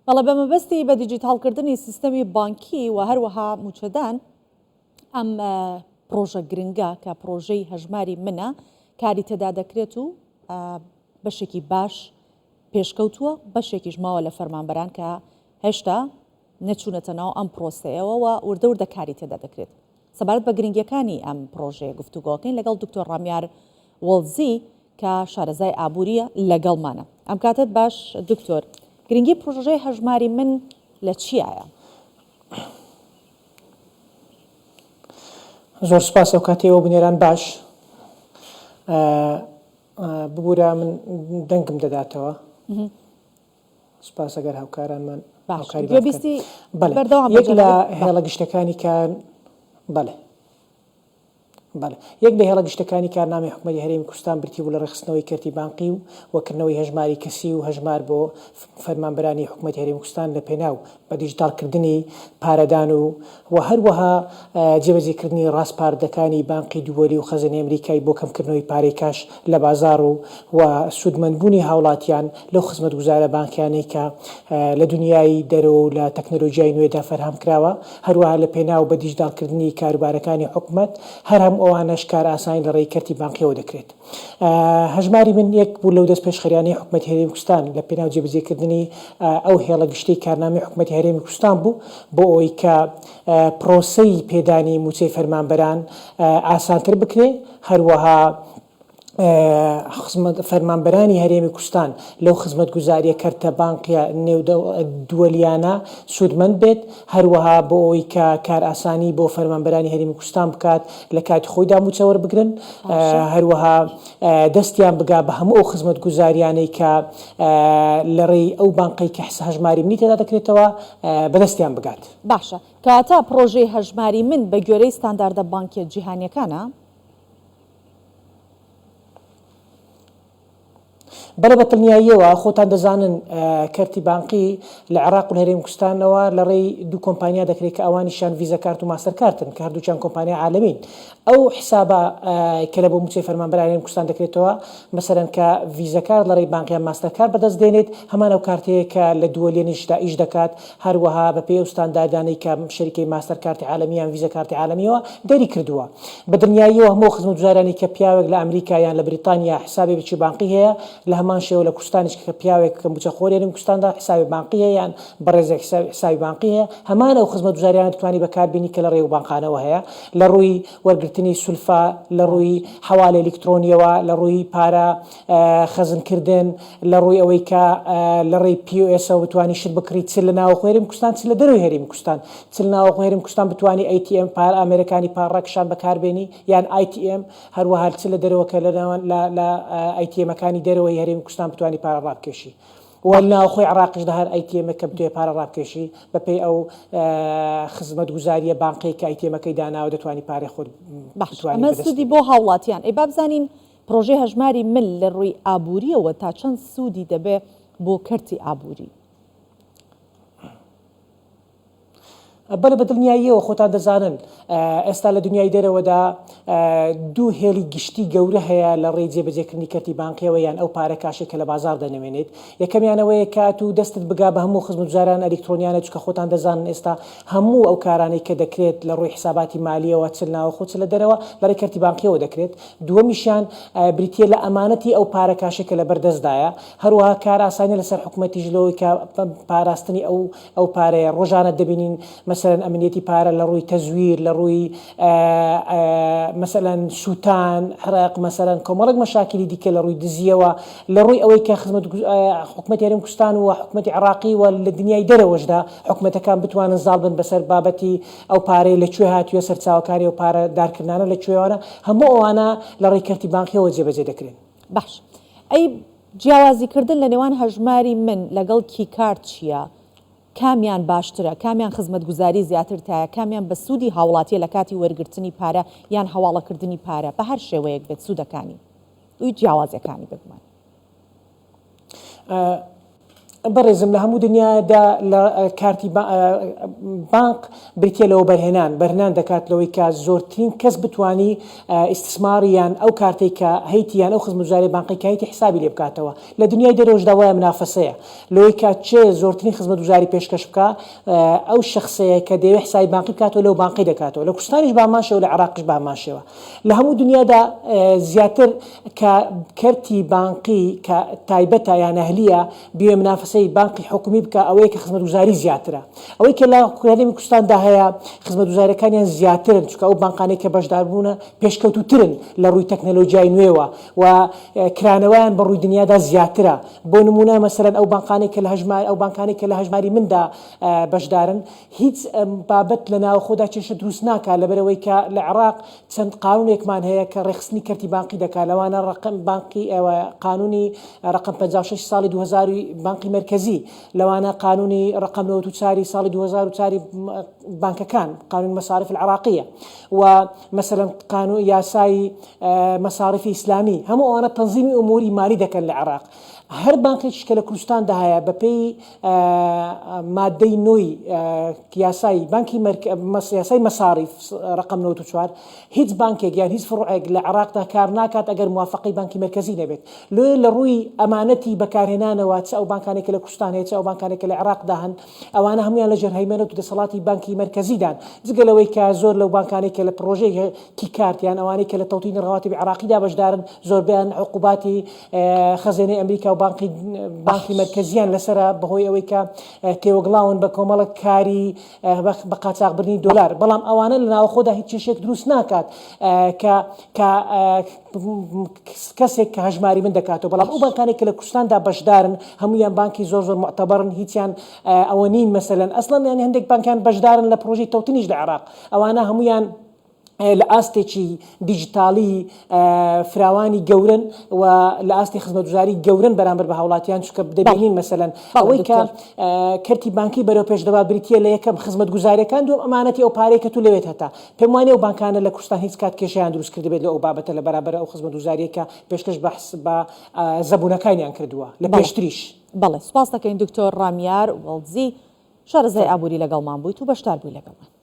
بەڵە بەمەبەستی بە دیجیتالکردنی سیستەمی بانکی و هەروەها موچەدان ئەم پرۆژە گرنگە کە پرۆژەی هەژماری منە کاری تێدا دەکرێت و بەشێکی باش پێشکەوتووە بەشێکیش ماوە لە فەرمانبەران کە هێشتا نەچوونەتە ناو ئەم پرۆسەیەوە و وردەوردە کاری تێدا دەکرێت. سەبارەت بە گرنگیەکانی ئەم پرۆژەیە گفتوگۆکەین لەگەڵ دکتۆر ڕامیار وەڵزی کە شارەزای ئابووریە لەگەڵمانە. ئەم کاتت باش دکتۆر، گرنگی پرۆژەی هەژماری من لە چیایە؟ زۆر سپاس ئەو کاتەوە بنێران باش ببوورە من دەنگم دەداتەوە. سپاس ئەگەر هاوکارانمان یەک لە هێڵە گشتەکانی کار یەک لە هێڵە گشتەکانی کارنامەی حکوومەتی هەرێمی کوردستان برتی بوو لە ڕێخستنەوەی کەرتی بانقی و وەکردنەوەی هەژماری کەسی و هەژمار بۆ فەرمانبەرانی حکوومەتی هەرێمی کوردستان لە پێناو بە دیجیتالکردنی پارەدان و هەروەها جێبەجێکردنی ڕاستپاردەکانی بانقی دووەلی و خەزانەی ئەمریکای بۆ کەمکردنەوەی پارەی کاش لە بازار و سوودمەندبوونی هاوڵاتیان لەو خزمەتگوزارە بانکیانەی کە لە دنیای دەرەوە و لە تەکنۆلۆژیای نوێدا فەرهەم کراوە هەروەها لە پێناو بە دیجیتالکردنی کاروبارەکانی حکوومەت هەر هەم ئەوانەش کار ئاسانی لە ڕێی کەرتی بانقیەوە دەکرێت. هەژماری من یەک بوو لەو دەست پێشخەریانەی حکوومەتی هەرێمی کوردستان لە پێناو جێبەجێکردنی ئەو هێڵە گشتەی کارنامەی حکوومەتی هەرێمی کوردستان بوو بۆ ئەوەی کە پرۆسەی پێدانی موچەی فەرمانبەران ئاسانتر بکرێ، هەروەها فەرمانبەرانی هەرێمی کوردستان لەو خزمەتگوزاریە کەرتە بانقیە نێودووەلیانە سوودمەند بێت، هەروەها بۆ ئەوەی کە کار ئاسانی بۆ فەرمانبەرانی هەرێمی کوردستان بکات لە کاتی خۆیدا موچە وەربگرن، هەروەها دەستیان بگا بە هەموو ئەو خزمەتگوزاریانەی کە لە ڕێی ئەو بانقی کە هەژماری منی تێدا دەکرێتەوە بەدەستیان بگات. باشە، کەواتە پرۆژەی هەژماری من بە گوێرەی ستانداردە بانکیە جیهانیەکانە؟ بەڵێ بە دڵنیاییەوە خۆتان دەزانن کەرتی بانقی لە عێراق و هەرێمی کوردستانەوە لە ڕێی دوو کۆمپانیا دەکرێت کە ئەوانیشان ڤیزە کارت و ماستەر کارتن کە هەردووچیان کۆمپانیا عالەمین. ئەو حسابە کە لە بۆ موچەی فەرمانبەرانی هەرێمی کوردستان دەکرێتەوە مەسەرەن کە ڤیزە کارت لە ڕێی بانقیان ماستەر کارت بەدەست دێنێت، هەمان ئەو کارتەیە کە لە دووەلێنیشدا ئیش دەکات، هەروەها بەپێی ئەو ستانداردانەی کە شەریکەی ماستەر کارتی عالەمیان ڤیزە کارتی عالەمیەوە دەری کردووە. بە دڵنیاییەوە هەموو خزمەتگوزارانی کە پیاوێک لە ئەمریکا یان لە بریتانیا حسابێکی بانقی هەیە لە هەمان شێوە لە کوردستانیش کە پیاوێک کە موچەخۆری هەرێمی کوردستاندا حسابی بانقی هەیە یان بەڕێزێک حسابی بانقی هەیە، هەمان ئەو خزمەتگوزاریان دەتوانی بەکاربێنی کە لە ڕێی و بانقانەوە هەیە، لە ڕووی وەرگرتنی سولفا، لە ڕووی حەواڵە ئەلکترۆنیەوە، لە ڕووی پارە خەزنکردن، لە ڕووی ئەوەی کە لە ڕێی POS-ەوە بتوانی شت بکڕیت چ لە ناوەخۆی هەرێمی کوردستان چ لە دەرەوەی هەرێمی کوردستان، چ لە ناوەخۆی هەرێمی کوردستان بتوانی ATM پارە ئامێرەکانی پاڕەکشان بەکاربێنی یان ITM، هەروەها چ لە دەرەوە کە لە ATM-ەکانی دەرەوەی هەرێمی کوردستان بتوانی پارە ڕابکێشی. والناوخۆی عراقیشدا هەر ئایتیێمەکە بتوێ پارە ڕابکێشی بەپێی ئەو خزمەتگوزاریە بانقی کە ئایتیێمەکەی داناوە دەتوانی پارەی خۆت بتوانی. ئەمە سوودی بۆ هاوڵاتیان. ئەی با بزانین پرۆژەی هەژماری من لە ڕووی ئابووریەوە تا چەند سوودی دەبێ بۆ کەرتی ئابووری؟ بەڵێ بە دڵنیاییەوە خۆتان دەزانن ئێستا لە دنیای دەرەوەدا دوو هێڵی گشتی گەورە هەیە لە ڕێی جێبەجێکردنی کەرتی بانقیەوە یان ئەو پارە کاشێک کە لە بازار دەنەوێنێت. یەکەمیانەوەیە کات و دەستت بگا بە هەموو خزمەتگوزاران ئەلکترۆنیانە چکە خۆتان دەزانن ئێستا هەموو ئەو کارانەی کە دەکرێت لە ڕووی حساباتی مالیەوە چ ناوەخۆ چ لە دەرەوە لە ڕێی کەرتی بانقیەوە دەکرێت. دووەمیشیان بریتیە لە ئەمانەتی ئەو پارە کاشێکە لە بەردەستدایە، هەروەها کار ئاسانی لەسەر حکوومەتیش لەوەی کە پاراستنی ئەو پارەیە ڕۆژانە دەبینین مەسەرەن ئەمنیەتی پارە لە ڕووی تەزویر، لە ڕووی مەسەلەن سووتان، حرق، مەسەلەن کۆمەڵێک مەشاکلی دیکە لە ڕووی دزیەوە، لە ڕووی ئەوەی کە حکوومەتی هەرێمی کوردستان و حکوومەتی عێراقی و لە دنیای دەرەوەشدا حکوومەتەکان بتوانن زاڵ بن بەسەر بابەتی ئەو پارەی لەکوێ هاتووە سەرچاوەکاری و پارە دارکردانە لەکوێوانە، هەموو ئەوانە لە ڕێی کەرتی بانقیەوە جێبەجێ دەکرێن. باش، ئەی جیاوازیکردن لە نێوان هەژماری من لەگەڵ کیکارت چییە؟ کامیان باشترە؟ کامیان خزمەتگوزاری زیاتر تایە؟ کامیان بە سوودی هاوڵاتیە لە کاتی وەرگرتنی پارە یان هەواڵەکردنی پارە بە هەر شێوەیەک بێت سوودەکانی وی جیاوازەکانی بگومان؟ بەڕێزم لە هەموو دنیادا لە کارتی بانک بریتە لەوە بەرهێنان دەکات لەوەی کە زۆرترین کەس بتوانی ئیستثماریان ئەو کارتێک کە هەیتیان ئەو خزمەتگوزاری بانقی کە هەیتی حسابی لێ بکاتەوە لە دنیای دەرەوەشدا وایە منافەسەیە لەوەی کە چێ زۆرترین خزمەتگوزاری پێشکەش بکە ئەو شخصەیە کە دەوێت حسابی بانقی بکاتەوە لەو بانقی دەکاتەوە لە کوردستانیش باماشەوە لە عێراقیش باماشەوە لە هەموو دنیادا زیاتر کە کەرتی بانقی کە تایبەتە یان ئەهلیە بێ منافەسەی بانقی حکومی بکە ئەوەیە کە خزمەتگوزاری زیاترە ئەوەی کە لە هەرێمی کوردستاندا هەیە خزمەتگوزاریەکانیان زیاترن چونکە ئەو بانقانەی کە بەشداربوونە پێشکەوتوترن لە ڕووی تەکنەلۆژیای نوێوە و کرانەوەیان بە ڕووی دنیادا زیاترە بۆ نمونە مەسەلەن ئەو بانقانێک کە لە هەژماری ئەو بانقانێک کە لە هەژماری مندا بەشدارن هیچ بابەت لە ناوخۆدا کێشە دروست ناکات لەبەرەوەی کە لە عێراق چەند قانونێکمان هەیە کە ڕێخستنی کەرتی بانقی دەکات لەوانە ڕقم بانقی قانونی ڕقم 56 ساڵی 2000 بانقی مرکزی لەوانە قانونی ڕقم 94 ساڵی 2004 بانکەکان قانون مصارف العراقية ومثلا قانون ياساي مصارف إسلامي هم أنا تنظيم أموري مالي دكان العراق هر بانكش كلا كردستان ده ببي مادي نوي ياساي بانكي ياساي مصارف رقم 94 هيز بانكي يعني هيز فروع العراق ده كارناكات أجر موافقي بانكي مركزي نبت لو لروي أمانتي بكارهنا واتس أو بانكاني كلا كردستان هيتس أو بانكاني كلا العراق دهن أو أنا هم يلا جر هيمنة وتصلاتي بانكي مركزي دان زقلوي كزور لو بانكاني كلا بروجي كي كارت يعني أواني كلا توطين الرواتب العراقي ده بجدارن زور بيان عقوباتي خزانة أمريكا بانکی مرکزیان لەسرە بەهۆی ئەوەی کە تێوەگڵاون بە کۆمەڵک کاری بە قاچاقبردنی دۆلار بەڵام ئەوانە لە ناوخۆدا هیچ کێشێک دروست ناکات کە کەسێک کە هەژماری من دەکاتەوە بەڵام ئەو بانکانێک کە لە کوردستاندا بەشدارن هەمویان بانکی زۆر معتەبەرن هیچیان ئەوە نین مەسەلەن ئەسڵەن یانی هەندێک بانکیان بەشدارن لە پرۆژەی تەوتنیش لە عێراق ئەوانە هەمویان لە ئاستێکی دیجیتالی فراوانی گەورن و لە ئاستی خزمەتگوزاری گەورن بەرامبەر بە هاوڵاتیان چونکە دەبینین مەسەلەن ئەوەی کە کەرتی بانکی بەرەو پێشدەوا بریتیە لە یەکەم خزمەتگوزاریەکان دووەم ئەمانەتی ئەو پارەی کە تو لەوێت هەتا پێم وانێ ئەو بانکانە لە کوردستان هیچ کات کێشەیان دروست کرد بێت لە ئەو بابەتە لە بەرامبەر ئەو خزمەتگوزاریە کە پێشکەش بە زەبوونەکانیان کردووە لە پێشتریش. بەڵێ سپاس دەکەین دکتۆر ڕامیار وەڵدزی شارەزای ئابووری لەگەڵمان بوویت و بەشدار بووی لەگەڵمان.